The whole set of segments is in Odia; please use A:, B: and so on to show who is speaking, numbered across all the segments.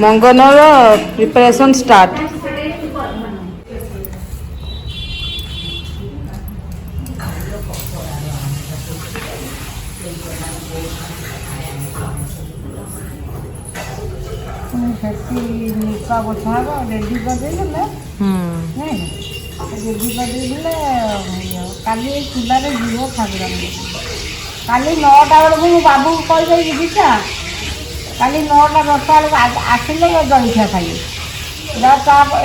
A: मंगनर प्रिपरेशन स्टार्ट।
B: रेडी करदेले काली चूल्हे जीव ठाकुर काली 9टा बेलू बाबू कह दीचा काली 9टा 10टा बेलू आसिले जलखिया खाइए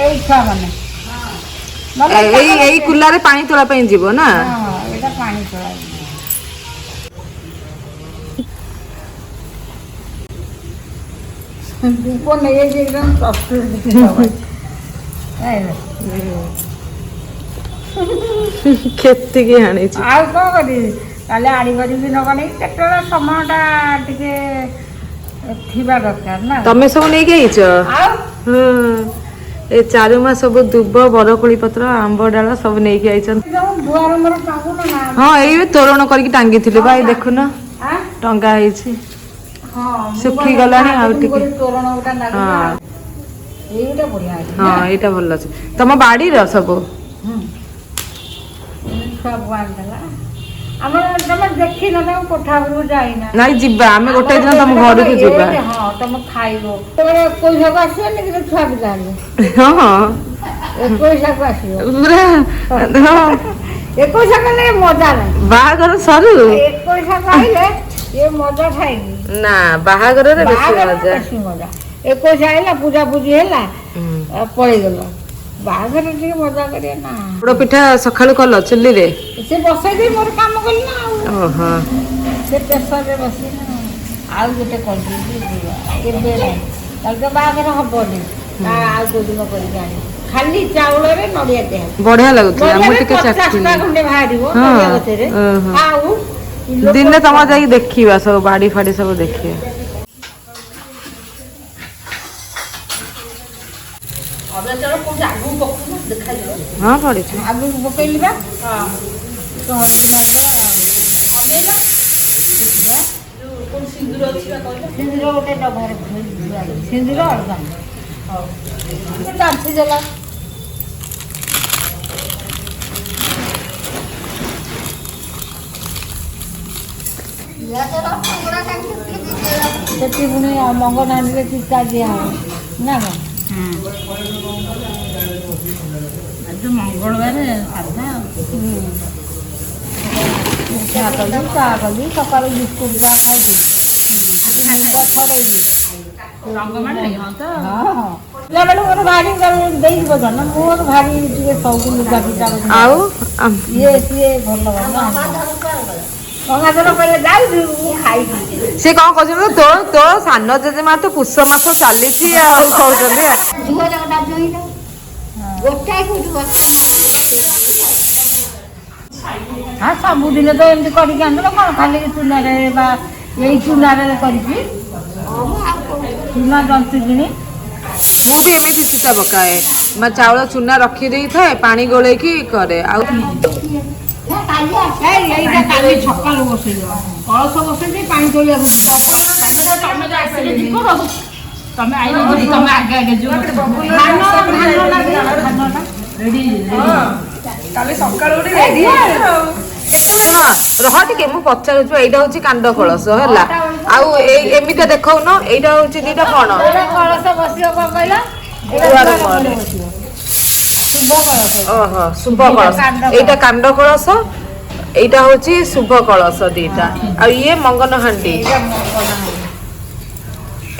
B: यही छुआ मैंने
A: कुलारे पानी तोला जीव ना
B: ये पानी तोला
A: केते की आनी
B: आ कौन करी काले आड़ी करी भी नगनी ट्रैक्टर समयटा टिके थिबा दरकार ना
A: तमे सब नहीं गईछ ए चारु मास सब दुब बरकोली पत्र आंब डाला सब नहीं के आइछन
B: दुआर मोर टांगुन ना
A: हां एई तोरण करके टांगी थिले भाई देखुना टंगा ହେଇଛି सुखी गलानी आ टिके
B: तोरण उटा लागला एईटा बढ़िया
A: हां एटा भल अछि तम बाड़ी र सब
B: सब वांडला हमर तम देखि न तम कोठाबरु जाइना
A: नाही जिबा हमें गोटे दिन तम घर के जिबा
B: हां तम खाइबो तोरे कोई जगह आसे नि कि छुआ के जाने
A: हां
B: कोई जगह आसे
A: पूरा हां
B: एको जगह ले मजा नहीं
A: बाहागर सरू
B: एको जगह आइले ये मजा खाइनी
A: ना बाहागर रे बेसी
B: मजा एको जाइला पूजा पूजी हैला पळी गेल बाहागर टिके मजा करिया ना
A: पोड़ पिठा सखाळु कल चुल्ली रे
B: से बसै दे मोर काम कल ना
A: ओहो
B: से प्रेशर रे बसी ना आउ गोटे कर दी केबे नै कल के बाहागर हबो नै आ को दिन करि जानी खाली चावल रे नडिया दे
A: बढ़िया लागुत हम टिके चाखी
B: 50 घंटे बाहरिबो नडिया गते रे आउ
A: दिन में तमा जाई देखिबा सब बाड़ी फाड़ी सब देखिए
B: अबे चलो को आगु पकु देखा जो
A: हां पड़ी छ
B: आगु पकइली बा हां तो हल्दी डालबा अबे ना जो कोन सिंदूर अछि बा कहले सिंदूर गोटे डबा रे सिंदूर अलगा हां तो डांसी जला सेठी पुणी मंगनानी रे टीका दिया ना आज मंगलवार साधा कली सकाल बिस्कुट जा खाई भारी धन मोर भारी सब लुगा पिटा ये सी भल
A: से कौन कहते तो तो सान जेजेमा तो पुष मास चली
B: हाँ सबुदिन तो एमती कर खाली चूना यही चूना चूना जंती कि
A: मुझे एमती चिता पकाए मैं चाउल चूना रखी दे था पानी गोले की करे
B: सकाल बसई कलश बसई पानी तोलिया तमें आई तमें आगे आगे जो
A: रह टे मु पचार एटा हूँ कांड कलश है आमती देखा न यहाँ हूँ दीटा कौन
B: कलश बस
A: ओहो शुभ कलश एटा कांड कलश एटा हूँ शुभ कलश दीटा आ ये मंगन हांडी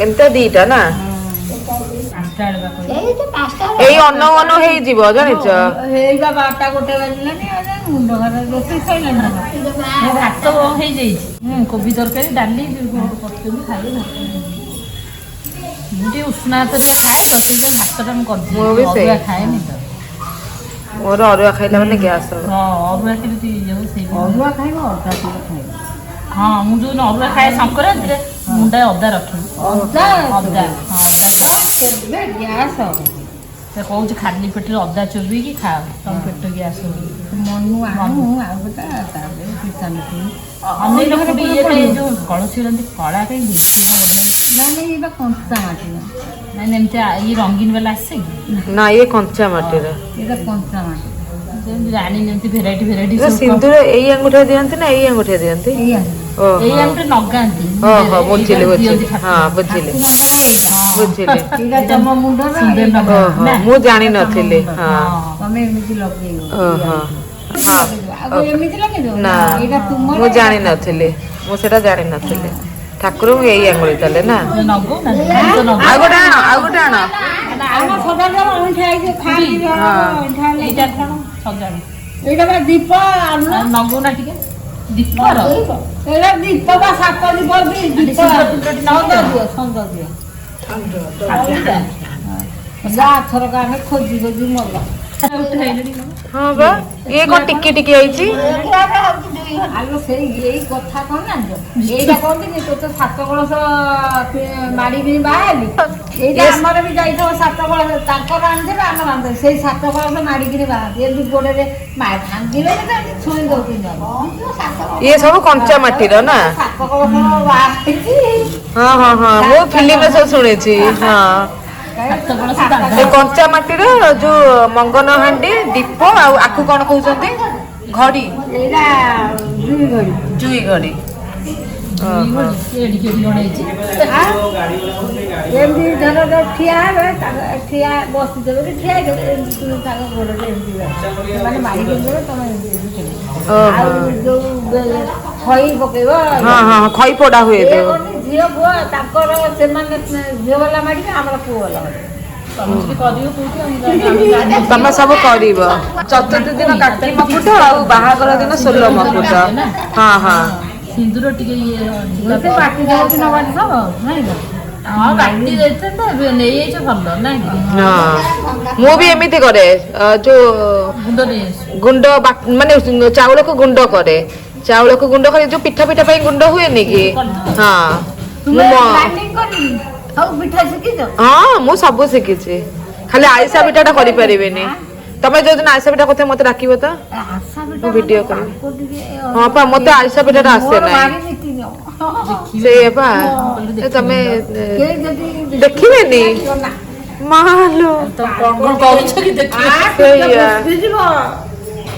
A: एमता दीटा ना ए अन्न अन्न हे जीव जानिछ
B: हेगा बाटा गोटे बाजिलानी मुंड घर रोटी खाइले ना भात हे जाई कोबी तरकारी डाली करते खाई मुझे उष्णा तो खाए तो से भात टाइम कर दी खाए नहीं तो
A: मोर अरुआ खाइला माने गैस
B: हां अरुआ के जो से अरुआ खाइबो अदा खाइबो हां मु जो अरुआ खाए संक्रांति रे मुंडा अदा रखी अदा अदा हां अदा केबे गैस ସେ କହୁଛି ଖାଲି ପେଟରେ ଅଦା ଚୋବେଇକି ଖାଅ ତମ ପେଟ ଗ୍ୟାସ୍ ମନୁ ଆଣୁ ଆଉ ଗୋଟେ ତାପରେ ପିଠା ମିଠୁ ଯୋଉ କଳସୀ କଳା କାହିଁ ନାଇଁ ଏଇଟା କଞ୍ଚା ମାଟି ନାଇଁ ଏମିତି ଇଏ ରଙ୍ଗୀନ ବାଲା ଆସେ କି
A: ନା ଇଏ କଞ୍ଚା ମାଟିର
B: ଏଇଟା କଞ୍ଚା ମାଟି ଜାଣିନି ଏମିତି ଭେରାଇଟି
A: ସିନ୍ଦୁର ଏଇ ଆଙ୍ଗୁଠିଆ ଦିଅନ୍ତି ନା ଏଇ ଆଙ୍ଗୁଠିଆ ଦିଅନ୍ତି
B: ଏଇ ଆଙ୍ଗୁଠି ନଗାନ୍ତି
A: ଓହୋ ବୁଝିଲି ହଁ ବୁଝିଲି ମୁଁ ଜାଣିନଥିଲି ହଁ
B: ତମେ ଏମିତି ଲଗେଇବ
A: ନା ମୁଁ ଜାଣିନଥିଲି ମୁଁ ସେଟା ଜାଣିନଥିଲି ଠାକୁରଙ୍କୁ ଏଇ ଆଙ୍ଗୁଳି ତାହେଲେ ନା ଆଉ ଗୋଟେ ଆଣ
B: ଏଇଟା ବା ଦୀପ ନଗଉନା ଟିକେ ଦୀପର ଏଇଟା ଦୀପ ବା 7 ଦୀପ ଯା ଥରକ ଆମେ ଖୋଜି ମଲ
A: ହଁ ବା ଇଏ କଣ ଟିକି ଟିକି ହେଇଛି
B: ସେଇ ଏଇ କଥା କଣ ଜାଣିଛ ଏଇଟା କହନ୍ତି ତୋତେ 7 କଳସ ମାରିକି ବାହାରିଲି ଏଇଟା ଆମର ବି ଯାଇଥିବ 7 କଳସ ତାଙ୍କର ଆଣିଦେବେ ଆମର ଆଣିଦେବେ ସେଇ 7 କଳସ ମାରିକିରି ବାହାରନ୍ତି ଏମିତି ଗୋଡରେ ଭାଙ୍ଗିବେ ଛୁଇଁ ଦଉଛନ୍ତି
A: ଇଏ ସବୁ କଞ୍ଚା ମାଟିର ନା
B: 7 କଳସ ବାହାରିଛି
A: ହଁ ହଁ ହଁ ମୁଁ ଫିଲ୍ମରେ ସବୁ ଶୁଣିଛି ହଁ କଞ୍ଚା ମାଟିର ଯୋଉ ମଙ୍ଗନ ହାଣ୍ଡି ଦୀପ ଆଉ ଆକୁ କଣ କହୁଛନ୍ତି ଘଡି ଜୁଇ ଘଡି
B: ଏମିତି ଧର ଠିଆ ହେବେ ଠିଆ ବସିଦେବେ କି ଠିଆ ହେଇଦେବେ ଏମିତି ତାଙ୍କ ଗୋଡରେ ଏମିତି ସେମାନେ ମାରିକି ଦେବେ ତମେ ଏମିତି ଆଉ ଯୋଉ ଖଇ ପକେଇବ
A: ଖଇ ପୋଡା ହୁଏ
B: ଝିଅ ପୁଅ ତାଙ୍କର ସେମାନେ ଝିଅ ବାଲା ମାରିବେ ଆମର ପୁଅ ବାଲା
A: ତମେ ସବୁ କରିବ ଚତୁର୍ଥୀ ଦିନ କାର୍ତ୍ତିକ ମୁକୁଟ ଆଉ ବାହାଘର ଦିନ 16 ମୁକୁଟ ହଁ ହଁ
B: ସିନ୍ଦୁର ଟିକେ ବାଟି ଯାଉଛି ନା ବାଟି ସବୁ ନାଇଁ ହଁ ବାଟି ଦେଇଛନ୍ତି ନେଇଯାଇଛ ଭଲ ନାଇଁ
A: ମୁଁ ବି ଏମିତି କରେ ଯୋଉ ଗୁଣ୍ଡ ମାନେ ଚାଉଳକୁ ଗୁଣ୍ଡ କରେ ଯୋଉ ପିଠା ପାଇଁ ଗୁଣ୍ଡ ହୁଏନି କି ହଁ ହଁ ମୁଁ ସବୁ ଶିଖିଛି ଖାଲି ଆରିସା ପିଠାଟା କରିପାରିବିନି ତମେ ଯୋଉଦିନ ଆରିସା ପିଠା କଥା ମତେ ଡାକିବ ତ ମୁଁ ଭିଡିଓ କରିବି ହଁ ପା ମତେ ଆରିସା ପିଠାଟା ଆସେ ନାହିଁ ସେଇଆ ପା ତମେ ଦେଖିବେନି ମାଲୋ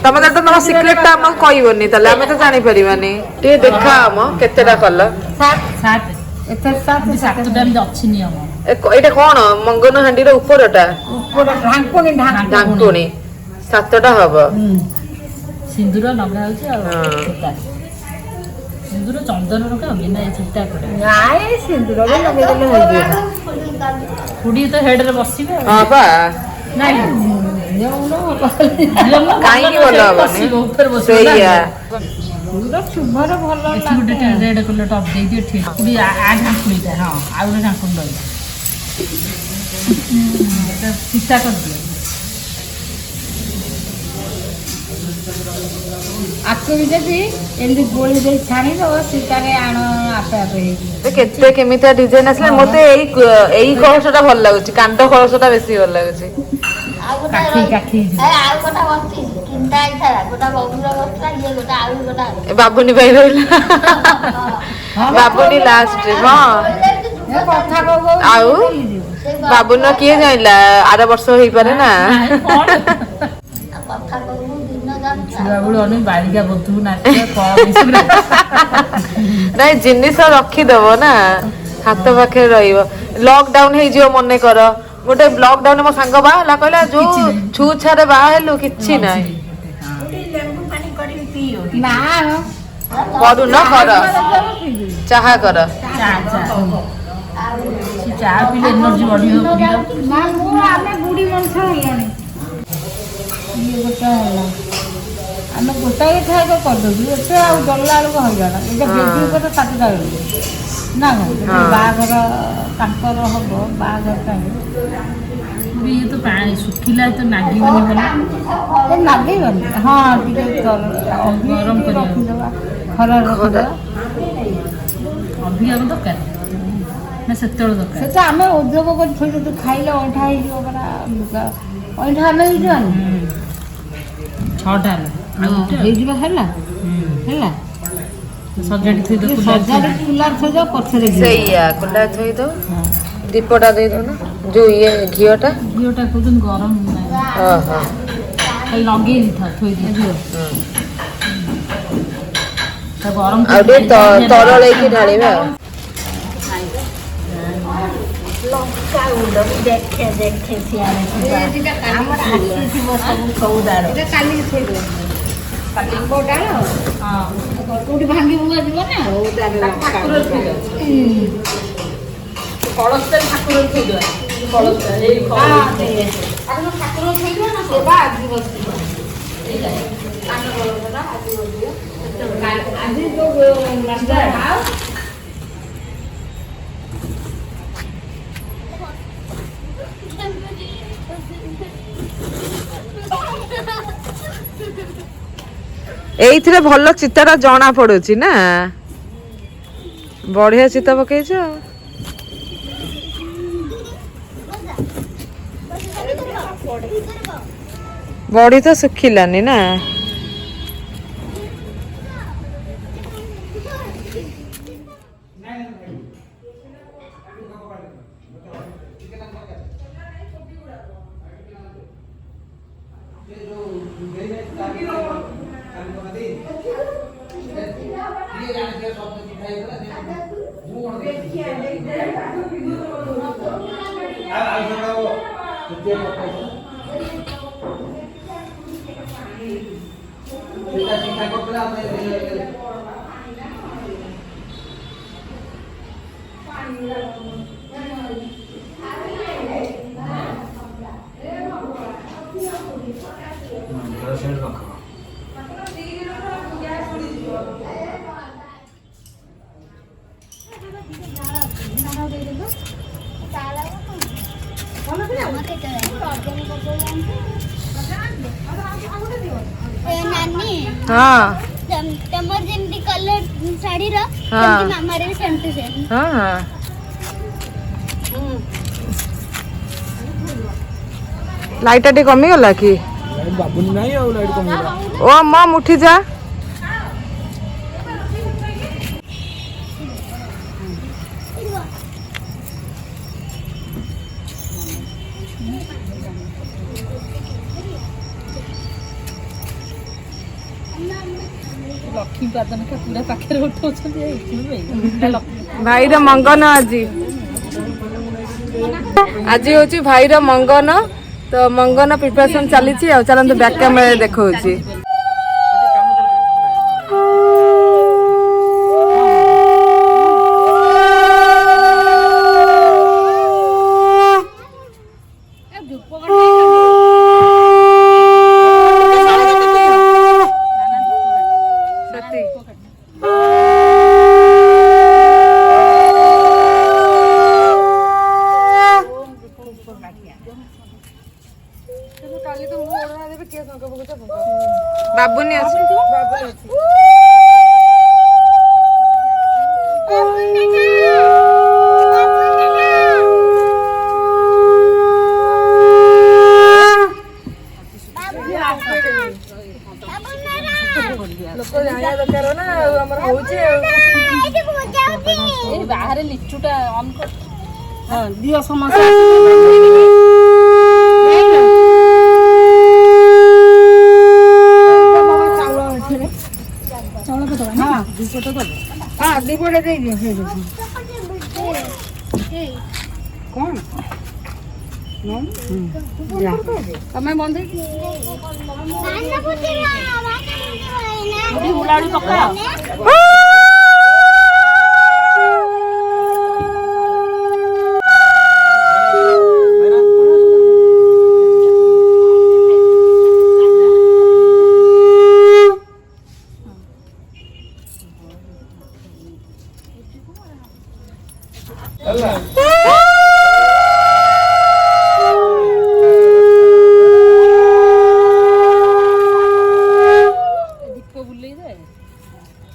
A: ତମେ ତ ତମ ସିକ୍ରେଟ ଟା ଆମକୁ କହିବନି ତାହେଲେ ଆମେ ତ ଜାଣିପାରିବାନି ଟିକେ ଦେଖା ଆମ କେତେଟା କଲ ଏଇଟା କଣ ମଙ୍ଗନ ହାଣ୍ଡିର ଉପରଟା ଢାଙ୍କୁଣୀ 7ଟା ହବ
B: ସିନ୍ଦୁର ଲଗା ହଉଛି ଆଉ ସିନ୍ଦୁର ଚନ୍ଦନ ଲଗାଉନି ନା ଚିତା କରେ ନାଇଁ ସିନ୍ଦୁର ବି ଲଗେଇଦେଲେ ହେଇଯିବ ଖୁଡି ତ ହେଡରେ ବସିବେ
A: ହଁ ପା
B: କାହିଁକି ଭଲ ହବନି ଉପରେ ବସିବ ଶୁଭର ଭଲ ଗୋଟେ ରେଡ୍ କଲର ଟପ୍ ଦେଇଦିଅ ଠିକ ଢାଙ୍କୁଣିଟା ହଁ ଆଉ ଗୋଟେ ଢାଙ୍କୁଣି ରହିବ ଚିତା କରିଦିଅ ଆକୁ ବି ଯଦି ଏମିତି ଗୋଳି ଦେଇ ଛାଣିଦବ ଶୀତାରେ ଆଣ ଆପେ ହେଇଯିବ
A: କେତେ କେମିତିଆ ଡିଜାଇନ ଆସିଲା ମତେ ଏଇ କଳସଟା ଭଲ ଲାଗୁଛି କାଣ୍ଡ କଳସଟା ବେଶୀ ଭଲ ଲାଗୁଛି ବାବୁନି ପାଇଁ ରହିଲା ବାବୁନି ଲାଷ୍ଟ ଆଉ ବାବୁନ କିଏ ଜାଣିଲା ଆର ବର୍ଷ ହେଇପାରେ ନା ନାଇଁ ଜିନିଷ ରଖିଦବ ନା ହାତ ପାଖରେ ରହିବ ଲକଡାଉନ ହେଇଯିବ ମନେ କର ଗୋଟେ ଲକଡାଉନ ମୋ ସାଙ୍ଗ ବାହା ହେଲା କହିଲା ଯୋଉ ଛୁ ଛାରେ ବାହା ହେଲୁ କିଛି ନାହିଁ କରୁନ କର ଚାହା କର
B: ଚା ପିଇଲେ ଏନର୍ଜି ବଢିବ ଆମେ ବୁଢୀ ମଣିଷ ହେଲାଣି ଇଏ ହେଲା ଆମେ ଗୋଟାଏ ଖାଇବା କରିଦେବୁ ଏତେ ଆଉ ଡରିଲା ବେଳକୁ ହଇରାଣ ଏଇଟା ବେଶୀ ଉପରେ କାଟିଲା ବେଳକୁ ନା ବାହାଘର ତାଙ୍କର ହବ ବାହାଘର ପାଇଁ ଇଏ ତ ପାଣି ଶୁଖିଲା ତ ନାଗିବନି ଭଲ ନାଗିବନି ହଁ ଟିକେ ଗରମ କରି ରଖିଦେବା ଖରାରେ ରଖିଦେବା ଅଭିଜ୍ଞ ଦରକାର ନା ସେତେବେଳେ ଦରକାର ସେଟା ଆମେ ଉଦ୍ಯೋଗ କରି ଥୋଇଛୁ ଖାଇଲେ ଅଇଁଠା ହେଇଯିବ ପରା ଲୁଗା ଅଇଁଠା ହେଲେ ହେଇଯିବନି?
C: 6ଟା
B: ହେଇଯିବ ହେଲା ହେଲା
C: ସଜାଡ଼ି ଥୋଇଦେ
B: ସଜାଡ଼ି କୁଲାର ଥୋଇଦବ ପଛରେ
A: ସେଇଆ କୁଲା ଥୋଇଦବ ଦୀପଟା ଦେଇଦଉନ ଯୋଉ ଇଏ ଘିଅଟା
C: କହୁଛନ୍ତି ଗରମ ନାହିଁ
A: ଓହୋ
C: ଖାଲି ଲଗେଇ ଦେଇଥାଉ ଥୋଇଦିଅ ଗରମ
A: ଆଉ ଟିକେ ତରଳେଇକି ଢାଳିବା
B: ଲଙ୍କା ଗୁଣ୍ଡ ଦେଖେ ସିଆଡ଼େ ଆମର ଆସିଥିବ ସବୁ ସଉଦାର କାଲିକି ଥୋଇଦେବ ଆମ୍ବ ଡାଳ କୋଉଠି ଭାଙ୍ଗି ଭୁଙ୍ଗା ଯିବ ନା
C: କଳସଟା ଠାକୁର ଥୋଇଦେବା କଳସଟା ଏଇ
B: ଠାକୁର ଥୋଇଦିଅ ନା ସେବା ଆଜି ବସିବ ଆଜି
A: ଏଇଥିରେ ଭଲ ଚିତାଟା ଜଣା ପଡୁଛି ନା ବଢିଆ ଚିତା ପକେଇଛ ବଢି ତ ଶୁଖିଲାନି ନା हाँ
D: तमर जेमती कलर साड़ी रो
A: हाँ
D: मामारे भी सेम टू सेम
A: हाँ लाइट टी कमी गला कि
E: बाबुनी नहीं और लाइट कमी गला
A: ओ मम उठी जा
C: ଲକ୍ଷ୍ମୀ ପାଦନ ପୁରା ପାଖରେ ଉଠଉଛନ୍ତି
A: ଭାଇର ମଙ୍ଗନ ଆଜି ହଉଛି ଭାଇର ମଙ୍ଗନ ତ ମଙ୍ଗନ ପ୍ରିପାରେସନ ଚାଲିଛି ଆଉ ଚାଲନ୍ତୁ ବ୍ୟାକ୍ କ୍ୟାମେରା ଦେଖଉଛି बाबुनी ଅଛି ବାବୁନି ଅଛି ଲୋକ ଜାଣିବା ଦରକାର ନା ଆମର ହଉଛି
C: ଏଇ ବାହାରେ ଲିଚୁଟା ଅନ୍ କର ହଁ ଦିଅ ସମସ୍ତେ
B: दीपोटे दे दियो कौन तमें बंधे
C: हुलाड़ी पका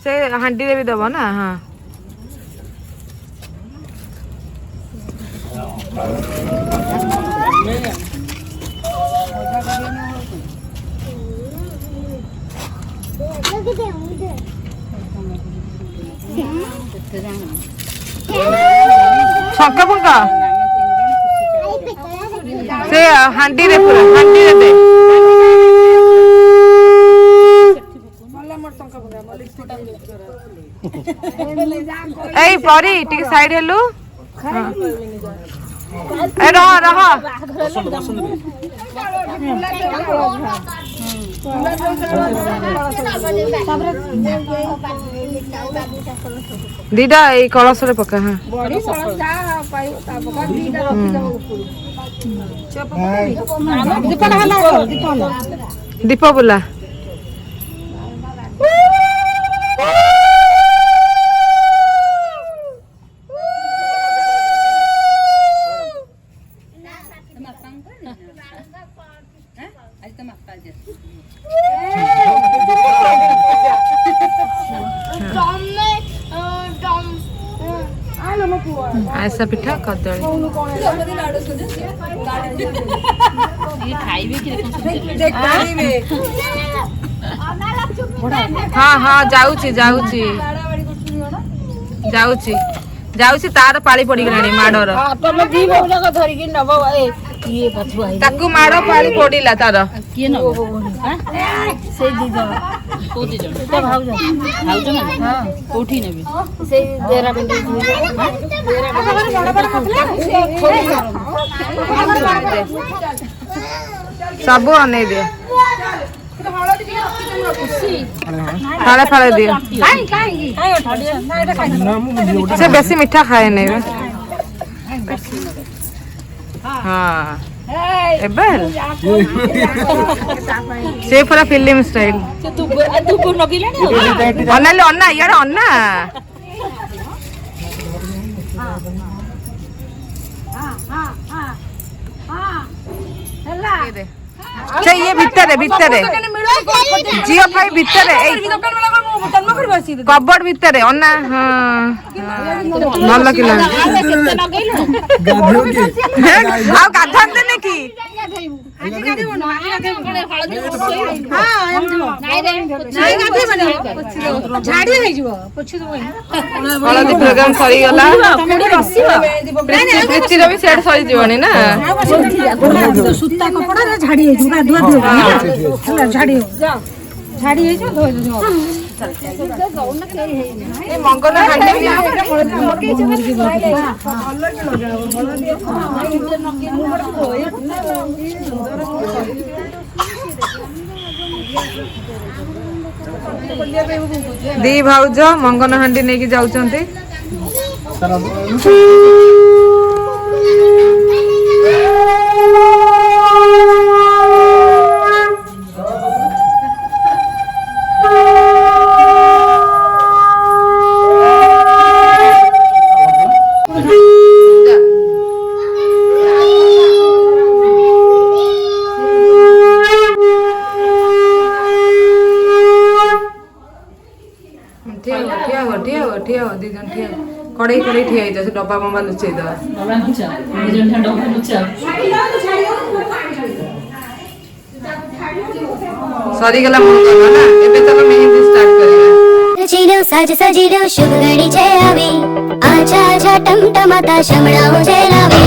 A: से हांडी रे भी दबो ना हाँ ଶଙ୍ଖ ଫୁଙ୍କା ସେ ହାଣ୍ଡିରେ ପୁରା ହାଣ୍ଡିରେ ଦେ। ଏଇ ପରି ଟିକେ ସାଇଡ ହେଲୁ। ଏ ରହ ରହ ଦିଟା ଏଇ କଳସରେ ପକା। ହଁ ଦୀପ ବୁଲା। ଆଇସା ପିଠା କଦଳୀ ହଁ ହଁ ଯାଉଛି ଯାଉଛି ଯାଉଛି ଯାଉଛି ତାର ପାଳି ପଡିଗଲାଣି ମାଡର। ତାକୁ ମାଡ ପାଳି ପଡିଲା ତାର।
C: କିଏ ନବ ସେଇ ଦି ଜଣ କୋଉ ଦି ଜଣ ଭାଉଜ କୋଉଠି ନେବେ ସେଇ
A: ସବୁ ଅନେଇ ଦିଅ ଫାଳେ ଫାଳେ ଦିଅ। ସେ ବେଶୀ ମିଠା ଖାଏ ନାଇଁ। ହଁ ଏବେ ସେ ପୁରା ଫିଲ୍ମ ଷ୍ଟାଇଲ। ଅନାଇଲେ ଅନା ଇଆଡେ ଅନା। ସେ ଇଏ ଭିତରେ ଭିତରେ ଝିଅ ଭାଇ ଭିତରେ କବଡ ଭିତରେ ଅନା। ହଁ ଭଲ କିଲା ଆଉ ଗାଧାନ୍ତେନି କି ହଳଦୀ ପ୍ରୋଗ୍ରାମ ସରିଗଲା। ପ୍ରୀତିର ବି ସେଟ୍ ସରିଯିବଣି ନା।
B: ସୂତା କପଡାରେ ଝାଡି ହେଇଯିବ ଧୁଆ ଧୁଆ ଝାଡି ହେଇଯିବ
A: ମଙ୍ଗନା ଦି ଭାଉଜ ମଙ୍ଗନ ହାଣ୍ଡି ନେଇକି ଯାଉଛନ୍ତି। ଠିଆ ଦି ଜଣ ଠିଆ କଡେଇ କଡେଇ ଠିଆ ହେଇଯାଉ। ସେ ଡବା ବମ୍ବା ଲୁଚେଇ ଦବା। ସରିଗଲା ମଙ୍ଗନ ନା। ଏବେ ଚାଲ ମେହେନ୍ଦି ଷ୍ଟାର୍ଟ କରିବା।
F: सज सजिलो शुभ घड़ी जय आवी आजा आजा टमटमाता शमणाओ जय लावी।